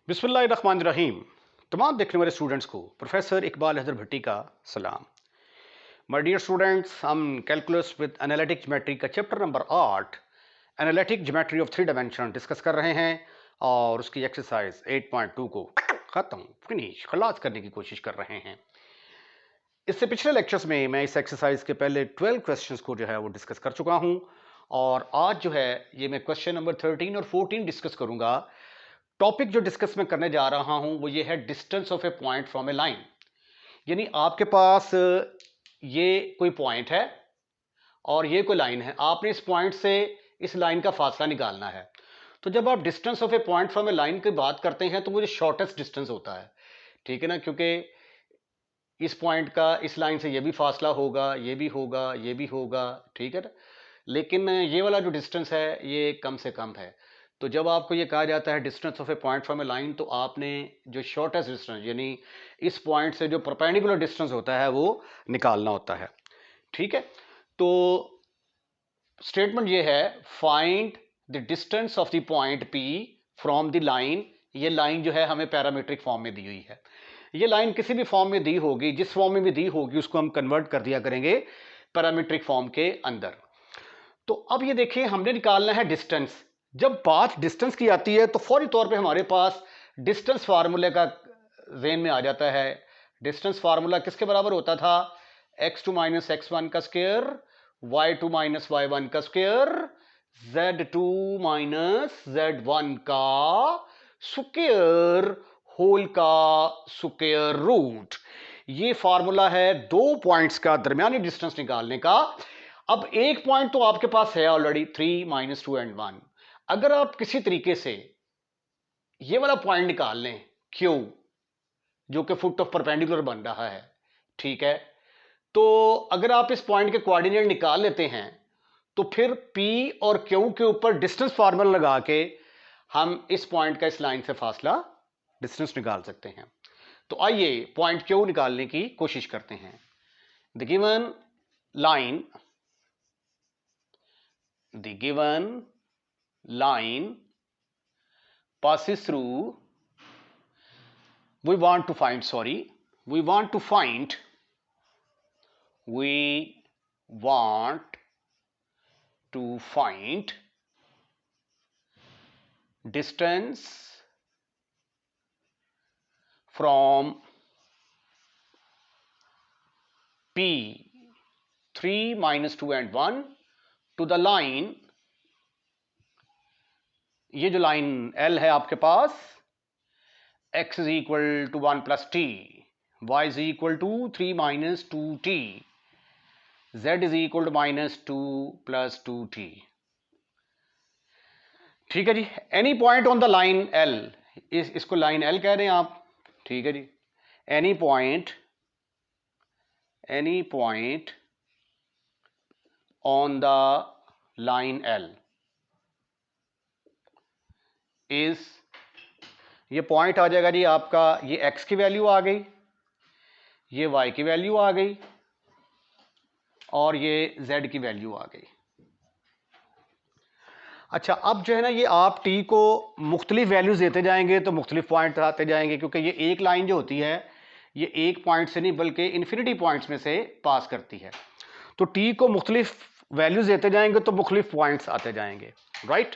बिस्मिल्लाहिर्रहमानिर्रहीम। तमाम देखने वाले स्टूडेंट्स को प्रोफेसर इकबाल हैदर भट्टी का सलाम। माय डियर स्टूडेंट्स, हम कैलकुलस विद एनालिटिक ज्योमेट्री का chapter number 8 analytic geometry of 3 dimension discuss कर रहे हैं और उसकी एक्सरसाइज 8.2 को फिनिश खलास करने की कोशिश कर रहे हैं। इससे पिछले लेक्चर्स में मैं इस एक्सरसाइज के पहले 12 क्वेश्चंस को जो है वो डिस्कस कर चुका हूं और आज जो है ये मैं क्वेश्चन नंबर 13 और 14 डिस्कस करूंगा। टॉपिक जो डिस्कस में करने जा रहा हूं वो ये है distance of A point from A line. यानी आपके पास ये कोई पॉइंट है और ये कोई लाइन है, आपने इस पॉइंट से इस लाइन का फासला निकालना है। तो जब आप distance of A point from A line की बात करते हैं तो वो जो शॉर्टेस्ट डिस्टेंस होता है, ठीक है ना, क्योंकि इस पॉइंट का इस लाइन से ये भी फासला होगा, ये भी होगा, ये भी होगा, ठीक है ना। लेकिन ये वाला जो डिस्टेंस है ये कम से कम है। तो जब आपको ये कहा जाता है distance of A point from A line, तो आपने जो शॉर्टेस्ट डिस्टेंस यानी इस पॉइंट से जो परपेंडिकुलर डिस्टेंस होता है वो निकालना होता है, ठीक है। तो स्टेटमेंट ये है, find the distance of the point P from the line. ये लाइन जो है हमें पैरामीट्रिक फॉर्म में दी हुई है। ये लाइन किसी भी फॉर्म में दी होगी, जिस फॉर्म में भी दी होगी उसको हम कन्वर्ट कर दिया करेंगे पैरामीट्रिक फॉर्म के अंदर। तो अब ये देखिए, हमने निकालना है डिस्टेंस। जब बात डिस्टेंस की आती है तो फौरी तौर पे हमारे पास डिस्टेंस फार्मूले का ज़हन में आ जाता है। डिस्टेंस फार्मूला किसके बराबर होता था? x2 माइनस x1 का स्क्वायर, y2 माइनस y1 का स्क्वायर, z2 माइनस z1 का स्क्वायर होल का स्क्वायर रूट। ये फार्मूला है दो पॉइंट्स का दरमियानी डिस्टेंस निकालने का। अब एक पॉइंट तो आपके पास है ऑलरेडी 3 माइनस 2 एंड 1। अगर आप किसी तरीके से ये वाला पॉइंट निकाल लें Q, जो कि फुट ऑफ परपेंडिकुलर बन रहा है, ठीक है, तो अगर आप इस पॉइंट के कोऑर्डिनेट निकाल लेते हैं तो फिर P और Q के ऊपर डिस्टेंस फार्मूला लगा के हम इस पॉइंट का इस लाइन से फासला डिस्टेंस निकाल सकते हैं। तो आइए पॉइंट Q निकालने की कोशिश करते हैं। The given line the given line passes through, we want to find distance from P 3 minus 2 and 1 to the line। ये जो लाइन L है आपके पास, x is equal to 1 plus t, y is equal to 3 minus 2t, z is equal to minus 2 plus 2t, ठीक है जी। Any point on the line L, इसको line L कह रहे हैं आप, ठीक है जी। Any point on the line L is, ये पॉइंट आ जाएगा जी आपका, ये x की वैल्यू आ गई, ये y की वैल्यू आ गई और ये z की वैल्यू आ गई। अच्छा, अब जो है ना, ये आप t को मुख्तलिफ वैल्यूज देते जाएंगे तो मुख्तलिफ पॉइंट आते जाएंगे, क्योंकि ये एक लाइन जो होती है ये एक पॉइंट से नहीं बल्कि इन्फिनिटी पॉइंट्स में से पास करती है। तो t को मुख्तलिफ वैल्यूज देते जाएंगे तो मुख्तलिफ पॉइंट्स आते जाएंगे, राइट।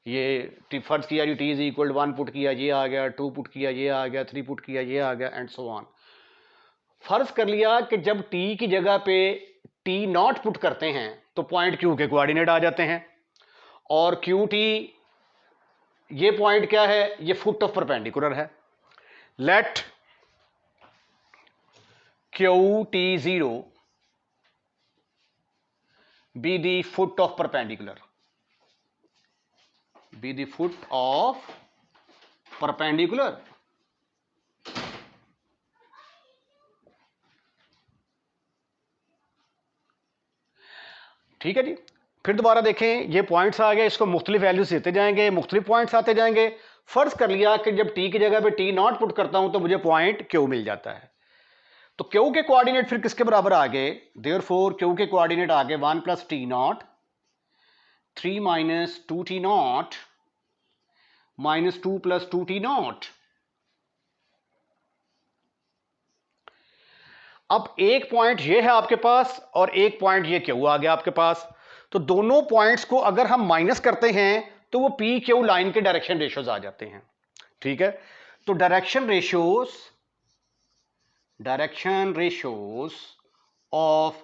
ये फर्ज किया जी t इज इक्वल 1 पुट किया, ये आ गया, 2 पुट किया, ये आ गया, 3 पुट किया, ये आ गया, एंड सो ऑन। फर्ज कर लिया कि जब t की जगह पे t नॉट पुट करते हैं तो पॉइंट Q के कोऑर्डिनेट आ जाते हैं, और QT ये पॉइंट क्या है? ये फुट ऑफ परपेंडिकुलर है। Let QT0 be the foot of perpendicular, be the foot of perpendicular। ठीक है जी। फिर दोबारा देखें, ये पॉइंट्स आ गए, इसको मुख्तलिफ वैल्यूज देते जाएंगे, मुख्तलिफ पॉइंट्स आते जाएंगे। फर्ज कर लिया कि जब t की जगह पे t नॉट पुट करता हूं तो मुझे पॉइंट Q मिल जाता है। तो Q के कोऑर्डिनेट फिर किसके बराबर आ गए? देयरफॉर Q के कोऑर्डिनेट आ गए 1 plus T not, 3 minus 2t not, minus 2 plus 2t not. अब एक पॉइंट ये है आपके पास और एक पॉइंट ये क्यू आ गया आपके पास, तो दोनों पॉइंट्स को अगर हम माइनस करते हैं तो वो पी क्यू लाइन के डायरेक्शन रेशियोज आ जाते हैं। ठीक है, तो direction ratios of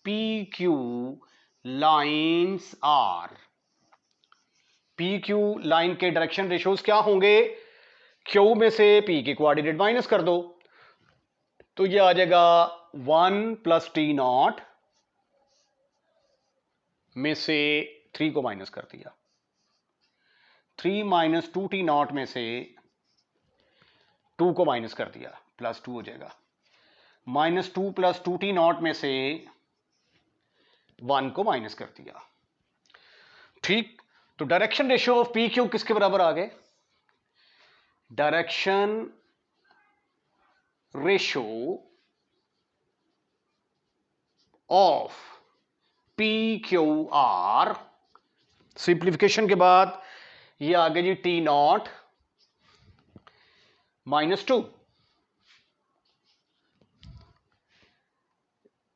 P Q lines are, P Q line के डायरेक्शन रेशियोज क्या होंगे, क्यू में से पी के कोऑर्डिनेट माइनस कर दो, तो ये आ जाएगा 1 प्लस टी नॉट में से 3 को माइनस कर दिया, 3 माइनस 2 टी नॉट में से 2 को माइनस कर दिया, प्लस 2 हो जाएगा, माइनस 2 प्लस 2 टी नॉट में से 1 को माइनस कर दिया। ठीक, तो direction ratio of P Q किसके बराबर आ गए, direction ratio of P Q R, simplification के बाद ये आ गया जी टी नॉट माइनस 2,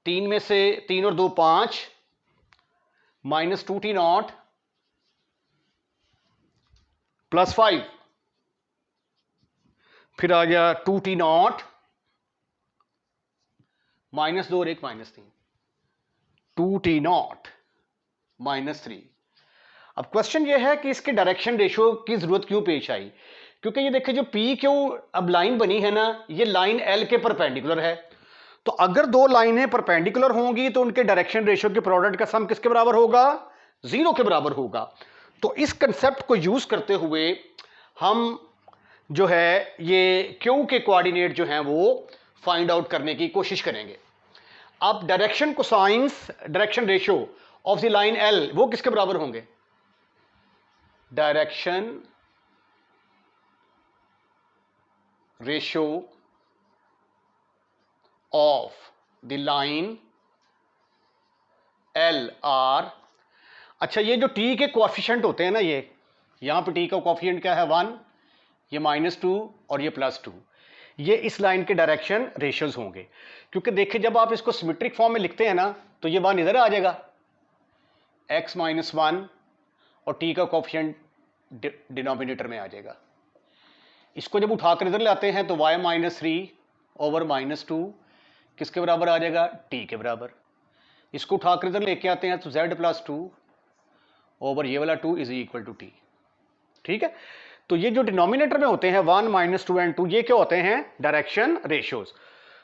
3 में से 3 और 2 5, माइनस 2 टी नॉट प्लस 5, फिर आ गया 2 टी नॉट माइनस 2 और 1 माइनस 3, 2 टी नॉट माइनस 3। अब क्वेश्चन ये है कि इसके डायरेक्शन रेशियो की जरूरत क्यों पेश आई, क्योंकि ये देखिए जो पी क्यू अब लाइन बनी है ना, ये लाइन एल के परपेंडिकुलर है, तो अगर दो लाइनें परपेंडिकुलर होंगी तो उनके डायरेक्शन रेशियो के प्रोडक्ट का सम किसके बराबर होगा, 0 के बराबर होगा। तो इस कंसेप्ट को यूज करते हुए हम जो है ये क्यू के कोऑर्डिनेट जो हैं वो फाइंड आउट करने की कोशिश करेंगे। अब direction cosines direction ratio of the line L वो किसके बराबर होंगे, direction ratio of the line L R. अच्छा, ये जो टी के कोएफिशिएंट होते हैं ना, ये यहां पे टी का कोएफिशिएंट क्या है 1, ये -2 और ये +2, ये इस लाइन के डायरेक्शन रेशियोज होंगे। क्योंकि देखिए जब आप इसको सिमेट्रिक फॉर्म में लिखते हैं ना तो ये 1 इधर आ जाएगा, x - 1 और t का कोएफिशिएंट डिनोमिनेटर में आ जाएगा। इसको जब उठाकर इधर लाते हैं तो y - 3 ओवर -2 किसके बराबर आ जाएगा, t के बराबर। इसको उठाकर इधर लेके आते हैं तो z + 2 ओवर ये वाला 2 = t। ठीक है, तो ये जो डिनोमिनेटर में होते हैं 1 - 2 एंड 2, ये क्या होते हैं, डायरेक्शन रेशियोज।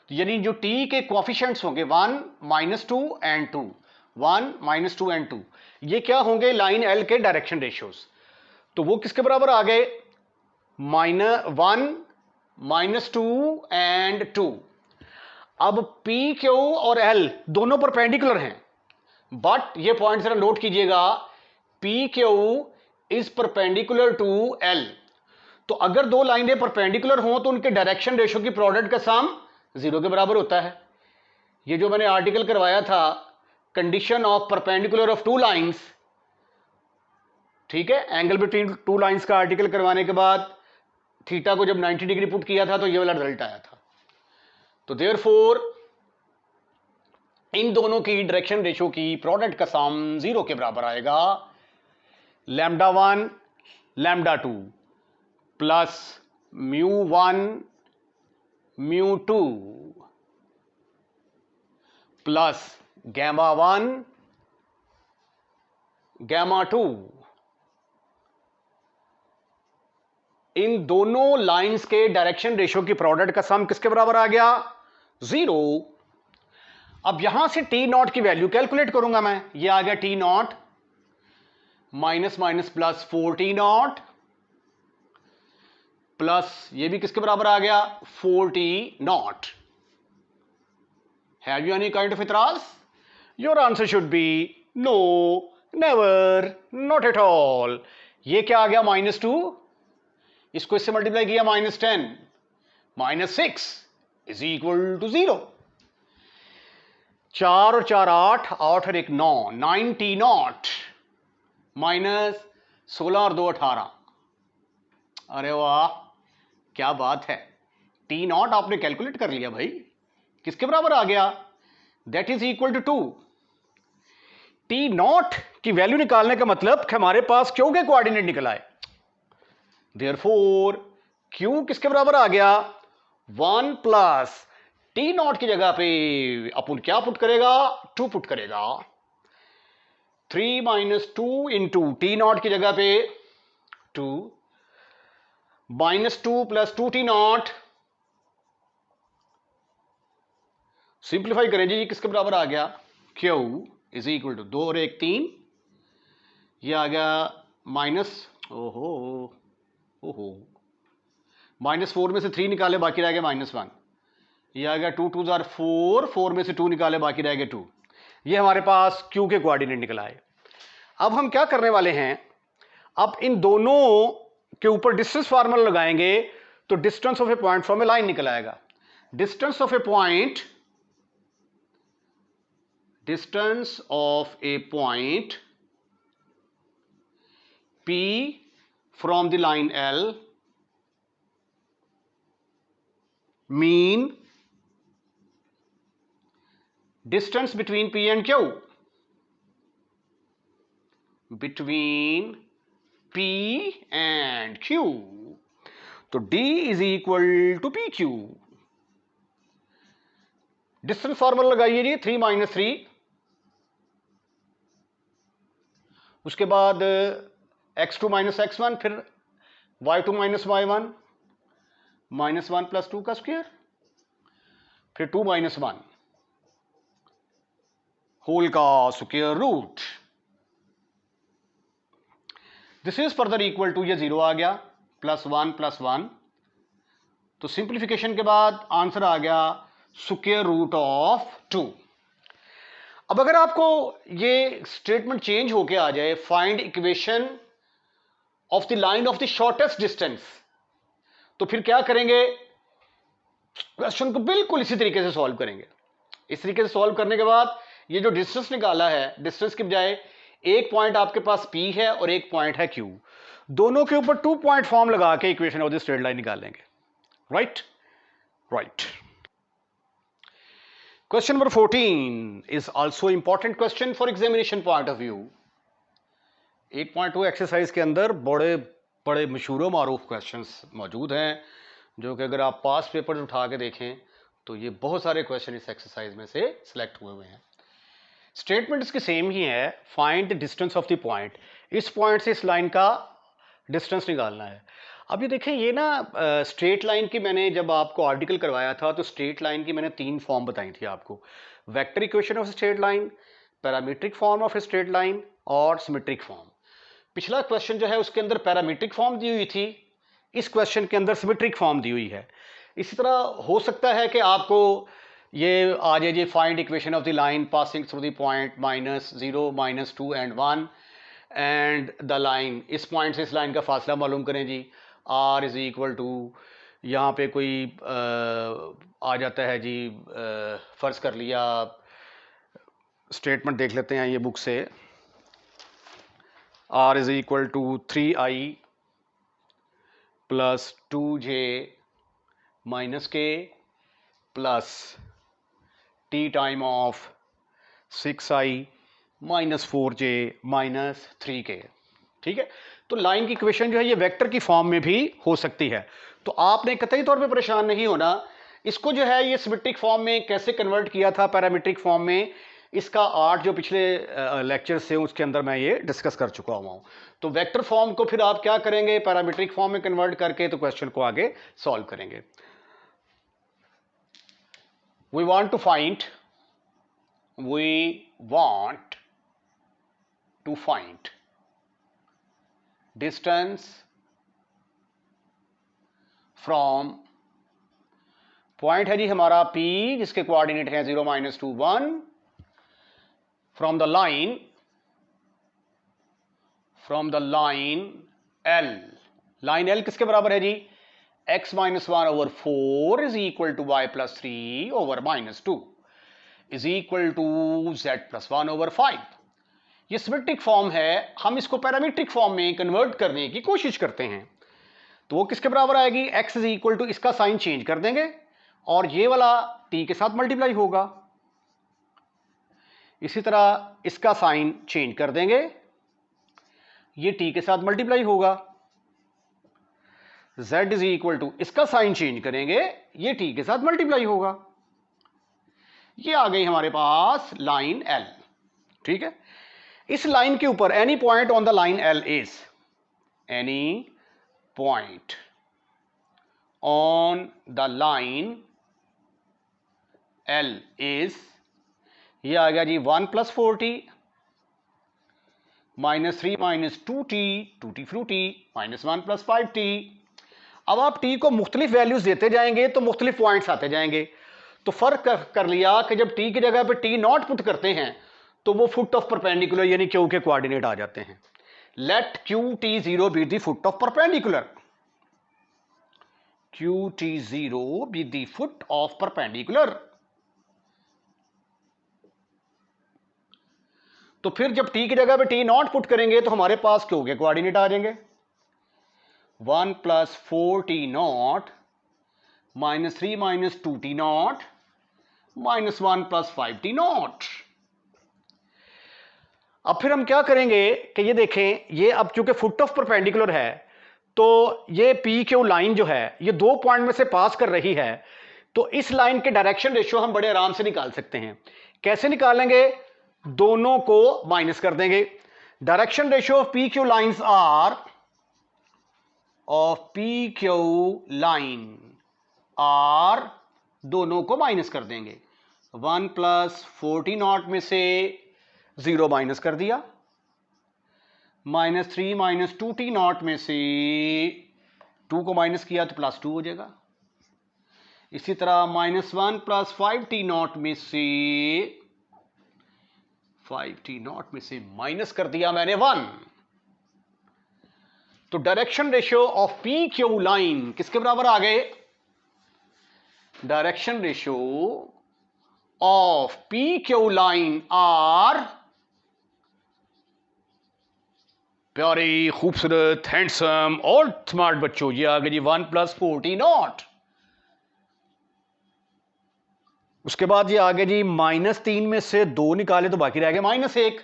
तो यानी जो t के कोएफिशिएंट्स होंगे 1 - 2 एंड 2, 1 - 2 एंड 2, ये क्या होंगे, लाइन एल के डायरेक्शन रेशियोज। तो वो किसके बराबर आ गए, -1 - 2 एंड 2। अब P Q और L दोनों परपेंडिकुलर हैं, बट ये पॉइंट जरा नोट कीजिएगा, P Q is perpendicular to L। तो अगर दो लाइनें परपेंडिकुलर हों तो उनके डायरेक्शन रेशियो की प्रोडक्ट का सम 0 के बराबर होता है। ये जो मैंने आर्टिकल करवाया था, condition of perpendicular of two lines, ठीक है, एंगल बिटवीन टू लाइंस का आर्टिकल करवाने के बाद थीटा को जब 90 डिग्री पुट किया था तो ये वाला रिजल्ट आया था। तो देयरफॉर इन दोनों की डायरेक्शन रेशियो की प्रोडक्ट का सम 0 के बराबर आएगा, λ1 λ2 प्लस μ1 μ2 प्लस γ1 γ2। इन दोनों लाइंस के डायरेक्शन रेशियो की प्रोडक्ट का सम किसके बराबर आ गया, 0। अब यहां से टी नॉट की वैल्यू कैलकुलेट करूंगा मैं, ये आ गया t nought minus minus plus 4 T nought plus ये भी किसके बराबर आ गया, 4 T nought. Have you any kind of इतराज? Your answer should be no, never, not at all. ये क्या आ गया, -2, इसको इससे मल्टीप्लाई किया -10, -6 = 0। 4 और 4 8, 8 और 1 9, 9 टी नॉट माइनस 16 और 2 18। अरे वाह क्या बात है, टी नॉट आपने कैलकुलेट कर लिया भाई, किसके बराबर आ गया, that is equal to 2। T nought की वैल्यू निकालने का मतलब कि हमारे पास क्यू के कोऑर्डिनेट निकल आए। देयरफॉर क्यू किसके बराबर आ गया, 1 प्लस टी नॉट की जगह पे अपन क्या पुट करेगा, 2 पुट करेगा। 3 माइनस 2 इंटू टी नॉट की जगह पे 2 minus 2 plus 2 T not, simplify करें जी, किसके बराबर आ गया, क्यू इज इक्वल टू 2 और 1 3, ये आ गया माइनस, ओहो ओहो, -4 में से 3 निकाले बाकी रह गया -1, ये आ गया 2 2 जार 4, 4 में से 2 निकाले बाकी रह गए 2। ये हमारे पास क्यू के कोऑर्डिनेट निकल आए। अब हम क्या करने वाले हैं, अब इन दोनों के ऊपर डिस्टेंस फार्मूला लगाएंगे तो distance of A point from A line निकल आएगा। Distance of A point, distance of A point P from the line L mean distance between P and Q, between P and Q, तो D is equal to PQ। Distance formula लगाइए जी, 3 minus 3, उसके बाद x2 minus x1, फिर y2 minus y1, -1 plus 2 का square, फिर 2 minus 1 whole का square root. This is further equal to, ये 0 आ गया, +1 + 1, तो सिंप्लीफिकेशन के बाद आंसर आ गया स्क्वायर रूट ऑफ 2। अब अगर आपको ये स्टेटमेंट चेंज होके आ जाए, find equation of the line of the shortest distance, तो फिर क्या करेंगे, क्वेश्चन को बिल्कुल इसी तरीके से सॉल्व करेंगे। इस तरीके से सॉल्व करने के बाद ये जो डिस्टेंस निकाला है, डिस्टेंस के बजाय एक पॉइंट आपके पास P है और एक पॉइंट है Q, दोनों के ऊपर 2 पॉइंट फॉर्म लगा के equation of the straight line निकालेंगे। Right right. Question number 14 is also important question for examination point of view. 8.2 exercise के अंदर बड़े बड़े मशहूर मारूफ क्वेश्चंस मौजूद हैं, जो कि अगर आप पास पेपर उठा के देखें तो ये बहुत सारे क्वेश्चन इस एक्सरसाइज में से सिलेक्ट हुए हुए हैं। स्टेटमेंट इसकी सेम ही है, find the distance of the point, इस पॉइंट से इस लाइन का डिस्टेंस निकालना है। अब ये देखें, ये ना स्ट्रेट लाइन की मैंने जब आपको आर्टिकल करवाया था तो स्ट्रेट लाइन की मैंने 3 फॉर्म बताई थी आपको, vector equation of straight line, parametric form of straight line और सिमेट्रिक फॉर्म। पिछला क्वेश्चन जो है उसके अंदर पैरामीट्रिक फॉर्म दी हुई थी, इस क्वेश्चन के अंदर सिमेट्रिक फॉर्म दी हुई है। इसी तरह हो सकता है कि आपको ये आ जाए जी, find equation of the line passing through the point -0, -2 and 1 and the line, इस पॉइंट से इस लाइन का फासला मालूम करें जी, r इज इक्वल टू, यहाँ पे कोई आ जाता है जी, फ़र्ज़ कर लिया, स्टेटमेंट देख लेते हैं ये बुक से, r is equal to 3i plus 2j minus k plus t time of 6i minus 4j minus 3k। ठीक है, तो लाइन की इक्वेशन जो है ये वेक्टर की फॉर्म में भी हो सकती है, तो आपने कतई तौर पे परेशान नहीं होना। इसको जो है ये सिमेट्रिक फॉर्म में कैसे कन्वर्ट किया था पैरामीट्रिक फॉर्म में, इसका आर्ट जो पिछले लेक्चर से उसके अंदर मैं ये डिस्कस कर चुका हुआ हूँ। तो वेक्टर फॉर्म को फिर आप क्या करेंगे, पैरामीट्रिक फॉर्म में कन्वर्ट करके तो क्वेश्चन को आगे सॉल्व करेंगे। We want to find distance from, point है जी हमारा P जिसके कोऑर्डिनेट है 0, -2, 1, from the line L। Line L किसके बराबर है जी, x -1 over 4 is equal to y + 3 over -2 is equal to z + 1 over 5। ये सिमेट्रिक फॉर्म है, हम इसको पैरामीट्रिक फॉर्म में कन्वर्ट करने की कोशिश करते हैं, तो वो किसके बराबर आएगी, x इज इक्वल टू, इसका साइन चेंज कर देंगे, और ये वाला t के साथ मल्टीप्लाई होगा। इसी तरह इसका साइन चेंज कर देंगे, ये t के साथ मल्टीप्लाई होगा। z इज इक्वल टू, इसका साइन चेंज करेंगे, ये t के साथ मल्टीप्लाई होगा। ये आ गई हमारे पास लाइन L। ठीक है, इस लाइन के ऊपर any point on the line L is, any point on the line L is, ये आ गया जी 1 + 4t -3 - 2t, 2t Frooti, -1 + 5t। अब आप t को मुख्तलिफ वैल्यूज देते जाएंगे तो मुख्तलिफ पॉइंट्स आते जाएंगे। तो फर्क कर लिया कि जब t की जगह पे t नॉट पुट करते हैं तो वो फुट ऑफ परपेंडिकुलर यानी q के कोऑर्डिनेट आ जाते हैं। Let QT0 be the foot of perpendicular, QT0 be the foot of perpendicular. तो फिर जब t की जगह पे t नॉट पुट करेंगे तो हमारे पास q के कोऑर्डिनेट आ जाएंगे, 1 + 4t0 -3 - 2t0 -1 + 5t0। अब फिर हम क्या करेंगे कि ये देखें, ये अब चूंकि फुट ऑफ परपेंडिकुलर है तो ये पी क्यू लाइन जो है ये दो पॉइंट में से पास कर रही है, तो इस लाइन के डायरेक्शन रेशियो हम बड़े आराम से निकाल सकते हैं। कैसे निकालेंगे? दोनों को माइनस कर देंगे। Direction ratio of P Q lines are, of P Q line are, दोनों को माइनस कर देंगे। 1 + 4t0 में से 0 माइनस कर दिया, -3 - 2t0 में से 2 को माइनस किया तो +2 हो जाएगा। इसी तरह -1 + 5t0 में से, 5t0 में से माइनस कर दिया मैंने 1। तो direction ratio of P Q line किसके बराबर आ गए? Direction ratio of P Q line are, प्यारे खूबसूरत हैंडसम और स्मार्ट बच्चों, ये आ गए जी 1 + 4t0। उसके बाद ये आ गए जी -3 में से 2 निकाले तो बाकी रह गए -1,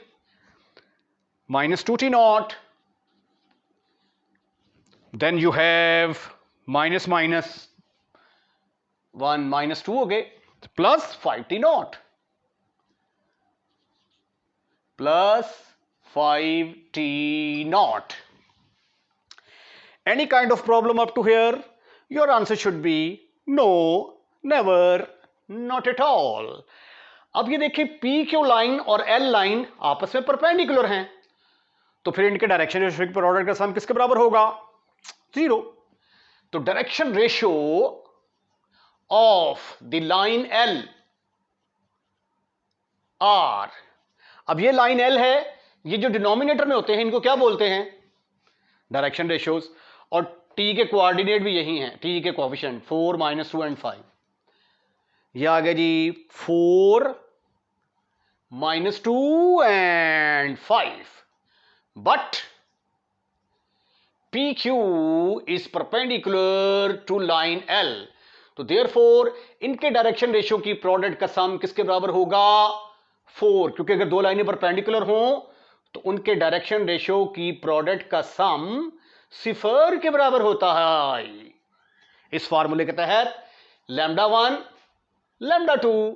-2t0, then you have minus minus 1 -2 हो गए, +5t0 +5t0। Any kind of problem up to here? Your answer should be no, never, not at all. अब ये देखिए पी क्यू लाइन और एल लाइन आपस में परपेंडिकुलर हैं, तो फिर इनके डायरेक्शन रेशियो के प्रोडक्ट का सम किसके बराबर होगा? 0। तो direction ratio of the line L R, अब ये लाइन एल है, ये जो डिनोमिनेटर में होते हैं इनको क्या बोलते हैं? Direction ratios. और टी के कोऑर्डिनेट भी यही हैं, टी के कोएफिशिएंट 4 -2 एंड 5। ये आ गया जी 4 -2 and 5, but PQ is perpendicular to line L, तो देयरफॉर इनके डायरेक्शन रेशियो की प्रोडक्ट का सम किसके बराबर होगा? 4, क्योंकि अगर दो लाइनें परपेंडिकुलर हों तो उनके डायरेक्शन रेशियो की प्रोडक्ट का सम 0 के बराबर होता है। इस फार्मूले के तहत λ1 λ2,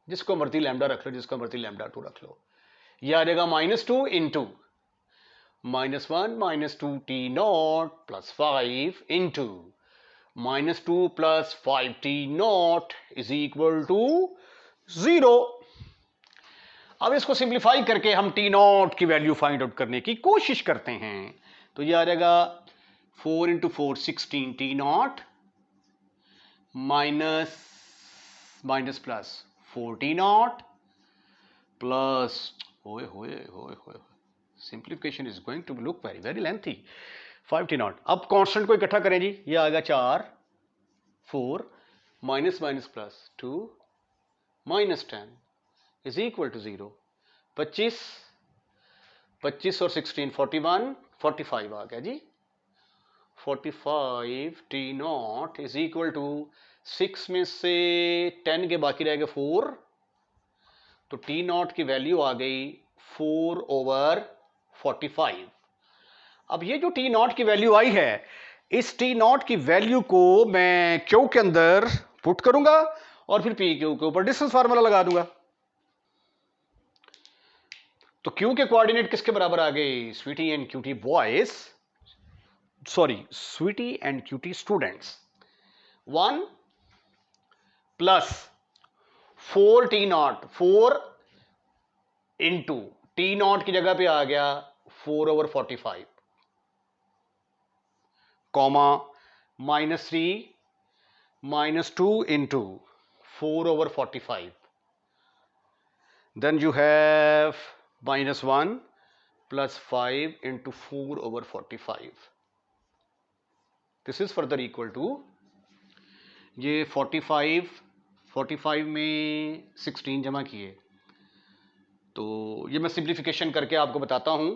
जिसको मर्जी लैम्डा रख लो, जिसको मर्जी λ2 रख लो, यह आ जाएगा -2 into -1 - 2t0 + 5 into -2 + 5t0 is equal to 0। अब इसको सिंप्लीफाई करके हम t0 की वैल्यू फाइंड आउट करने की कोशिश करते हैं। तो यह आ जाएगा 4 × 4 16 t0 minus plus 4t0 plus, होए simplification is going to look very lengthy, 5t0। अब कांस्टेंट को इकट्ठा करें जी, ये आ गया 4, 4 minus plus 2 -10 is equal to 0। 25 और 16 41, 45 आ गया जी, 45 T nought is equal to 6 में से 10 के बाकी रह गए 4, तो टी नॉट की वैल्यू आ गई 4/45। अब ये जो टी नॉट की वैल्यू आई है, इस टी नॉट की वैल्यू को मैं क्यू के अंदर पुट करूंगा और फिर पी क्यू के ऊपर डिस्टेंस फार्मूला लगा दूंगा। तो क्यू के कोऑर्डिनेट किसके बराबर आ गए? Sweetie and cutie boys, sorry sweetie and cutie students, 1 plus 4 T nought, 4 into T nought की जगह पे आ गया 4/45, comma -3 -2 into 4/45. Then you have -1 plus 5 into 4/45. This is further equal to, ये 45 में 16 जमा किए, तो ये मैं सिंप्लीफिकेशन करके आपको बताता हूं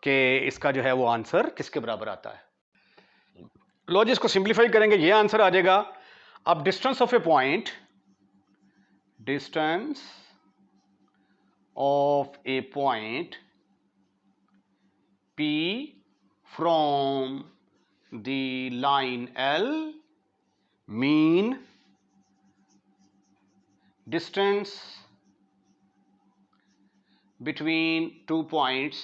कि इसका जो है वो आंसर किसके बराबर आता है। लो जी, इसको सिंप्लीफाई करेंगे, ये आंसर आ जाएगा। अब distance of A point, distance of A point P from the line L mean distance between 2 points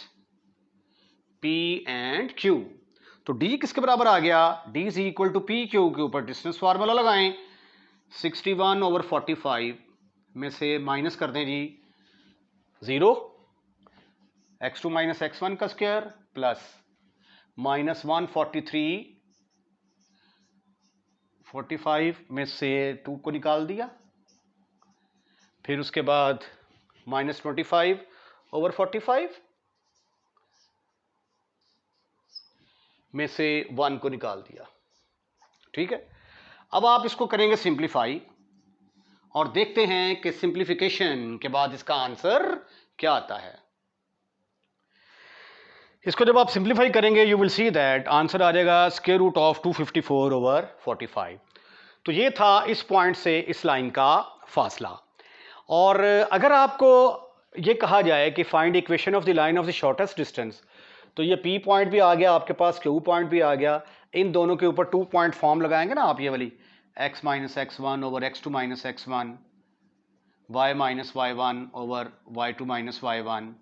P and Q। तो D किसके बराबर आ गया? D is equal to P Q के ऊपर डिस्टेंस फार्मूला लगाएं, 61/45 में से माइनस कर दें जी 0, x2 माइनस x1 का स्क्वायर प्लस -143, 45 में से 2 को निकाल दिया, फिर उसके बाद -25/45 में से 1 को निकाल दिया। ठीक है, अब आप इसको करेंगे सिंप्लीफाई और देखते हैं कि सिंप्लीफिकेशन के बाद इसका आंसर क्या आता है। इसको जब आप सिंप्लीफाई करेंगे you will see that answer आ जाएगा स्क्वायर रूट ऑफ 254/45। तो ये था इस पॉइंट से इस लाइन का फासला। और अगर आपको ये कहा जाए कि find equation of the line of the shortest distance, तो ये P पॉइंट भी आ गया आपके पास, Q पॉइंट भी आ गया, इन दोनों के ऊपर 2 पॉइंट फॉर्म लगाएंगे ना आप, ये वाली x minus x1 over x2 minus x1, y minus y1 over y2 minus y1,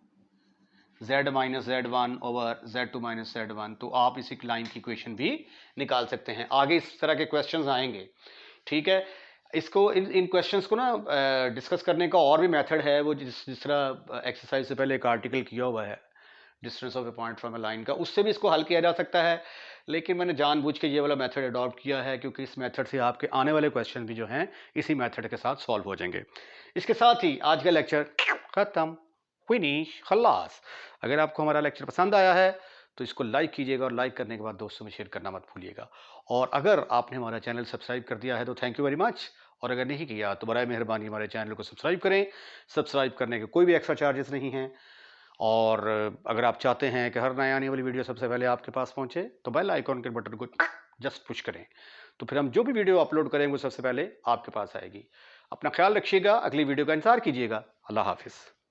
z minus z1 over z2 minus z1। तो आप इसी लाइन की इक्वेशन भी निकाल सकते हैं। आगे इस तरह के क्वेश्चंस आएंगे। ठीक है, इसको इन क्वेश्चंस को ना डिस्कस करने का और भी मेथड है, वो जिस तरह एक्सरसाइज से पहले एक आर्टिकल किया हुआ है distance of A point from A line का, उससे भी इसको हल किया जा सकता है। लेकिन मैंने जानबूझ के ये वाला मेथड अडॉप्ट किया है क्योंकि इस मेथड से आपके आने वाले क्वेश्चन भी जो हैं इसी मेथड के साथ सॉल्व हो जाएंगे। इसके साथ ही आज का लेक्चर खत्म, फिनिश, खल्लास। अगर आपको हमारा लेक्चर पसंद आया है तो इसको लाइक कीजिएगा और लाइक करने के बाद दोस्तों में शेयर करना मत भूलिएगा। और अगर आपने हमारा चैनल सब्सक्राइब कर दिया है तो थैंक यू वेरी मच, और अगर नहीं किया तो बराए मेहरबानी हमारे चैनल को सब्सक्राइब करें। सब्सक्राइब करने के कोई भी एक्स्ट्रा चार्जेस नहीं हैं। और अगर आप चाहते हैं कि हर नई आने वाली वीडियो सबसे पहले आपके पास पहुंचे तो बेल आइकॉन के बटन को जस्ट पुश करें, तो फिर हम जो भी वीडियो अपलोड करेंगे सबसे पहले आपके पास आएगी। अपना ख्याल रखिएगा, अगली वीडियो का इंतजार कीजिएगा। अल्लाह हाफिज़।